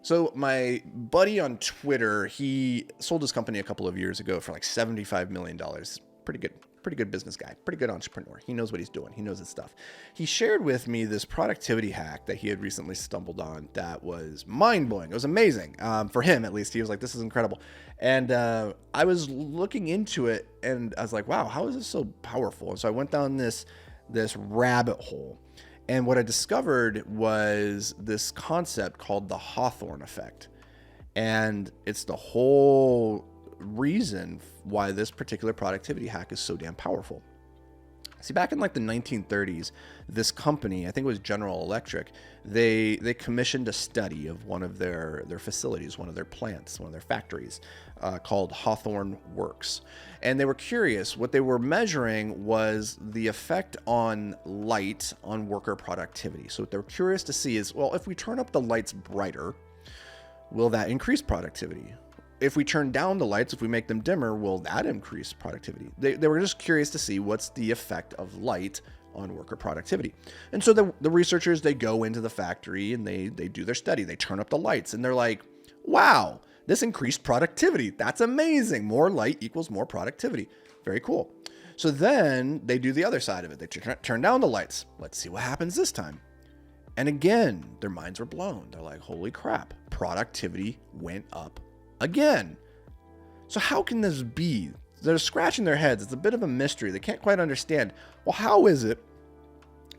So my buddy on Twitter, he sold his company a couple of years ago for like $75 million. Pretty good business guy, pretty good entrepreneur. He knows what he's doing. He knows his stuff. He shared with me this productivity hack that he had recently stumbled on that was mind blowing. It was amazing. For him, at least, he was like, this is incredible. And I was looking into it and I was like, wow, how is this so powerful? And so I went down this rabbit hole. And what I discovered was this concept called the Hawthorne effect. And it's the whole reason why this particular productivity hack is so damn powerful. See, back in like the 1930s, this company, I think it was General Electric, they commissioned a study of one of their facilities, one of their plants, one of their factories, called Hawthorne Works. And they were curious. What they were measuring was the effect on light on worker productivity. So what they were curious to see is, well, if we turn up the lights brighter, will that increase productivity? If we turn down the lights, if we make them dimmer, will that increase productivity? They were just curious to see what's the effect of light on worker productivity. And so the researchers, they go into the factory and they do their study. They turn up the lights and they're like, wow, this increased productivity. That's amazing. More light equals more productivity. Very cool. So then they do the other side of it. They turn down the lights. Let's see what happens this time. And again, their minds were blown. They're like, holy crap, productivity went up again. So how can this be? They're scratching their heads. It's a bit of a mystery. They can't quite understand. Well, how is it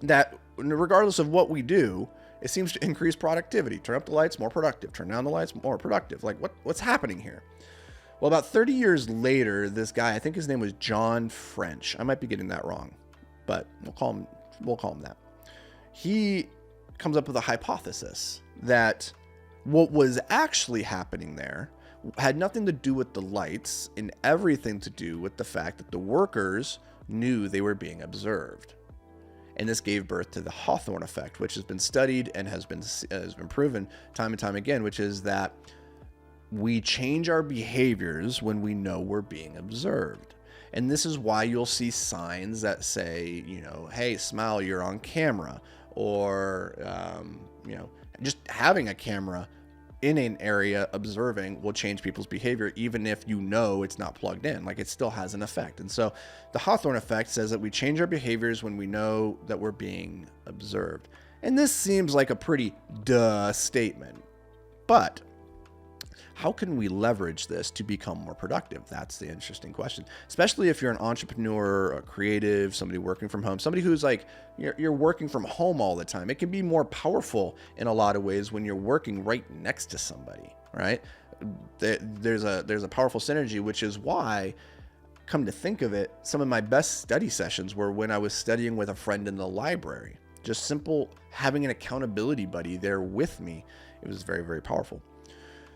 that regardless of what we do, it seems to increase productivity? Turn up the lights, more productive. Turn down the lights, more productive. Like what's happening here? Well, about 30 years later, this guy, I think his name was John French. I might be getting that wrong, but we'll call him that. He comes up with a hypothesis that what was actually happening there had nothing to do with the lights and everything to do with the fact that the workers knew they were being observed. And this gave birth to the Hawthorne effect, which has been studied and has been proven time and time again, which is that we change our behaviors when we know we're being observed. And this is why you'll see signs that say, hey, smile, you're on camera, or, just having a camera in an area observing will change people's behavior, even if it's not plugged in. Like, it still has an effect. And so the Hawthorne effect says that we change our behaviors when we know that we're being observed. And this seems like a pretty duh statement, but how can we leverage this to become more productive? That's the interesting question, especially if you're an entrepreneur, a creative, somebody working from home, somebody who's like, you're working from home all the time. It can be more powerful in a lot of ways when you're working right next to somebody, right? There's a powerful synergy, which is why, come to think of it, some of my best study sessions were when I was studying with a friend in the library. Just simple having an accountability buddy there with me. It was very, very powerful.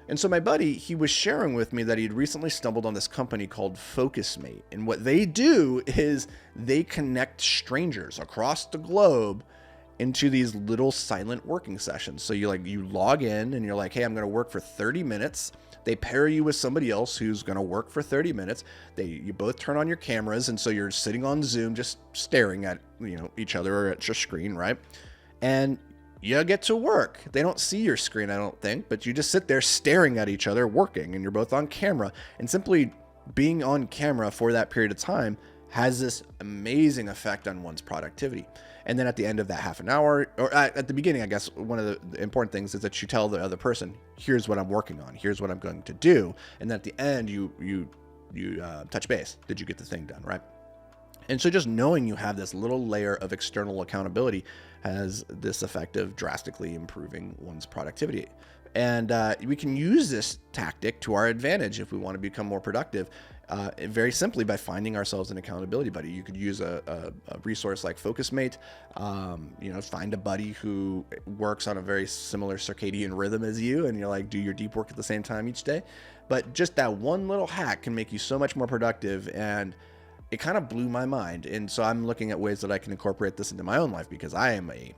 And so my buddy, he was sharing with me that he'd recently stumbled on this company called FocusMate. And what they do is they connect strangers across the globe into these little silent working sessions. So you log in and you're like, hey, I'm going to work for 30 minutes. They pair you with somebody else who's going to work for 30 minutes. You both turn on your cameras. And so you're sitting on Zoom, just staring at, each other or at your screen, right? And you get to work. They don't see your screen, I don't think, but you just sit there staring at each other working, and you're both on camera. And simply being on camera for that period of time has this amazing effect on one's productivity. And then at the end of that half an hour, or at the beginning, I guess, one of the important things is that you tell the other person, here's what I'm working on, here's what I'm going to do. And then at the end, you touch base. Did you get the thing done, right? And so just knowing you have this little layer of external accountability has this effect of drastically improving one's productivity. And we can use this tactic to our advantage if we want to become more productive, very simply by finding ourselves an accountability buddy. You could use a resource like FocusMate, find a buddy who works on a very similar circadian rhythm as you, and you're like, do your deep work at the same time each day. But just that one little hack can make you so much more productive, and it kind of blew my mind. And so I'm looking at ways that I can incorporate this into my own life, because I am a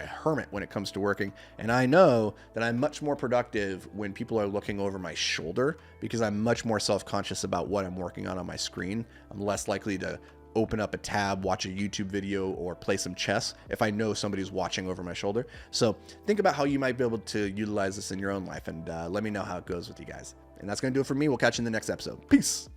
hermit when it comes to working. And I know that I'm much more productive when people are looking over my shoulder, because I'm much more self-conscious about what I'm working on my screen. I'm less likely to open up a tab, watch a YouTube video, or play some chess if I know somebody's watching over my shoulder. So think about how you might be able to utilize this in your own life, and let me know how it goes with you guys. And that's going to do it for me. We'll catch you in the next episode. Peace.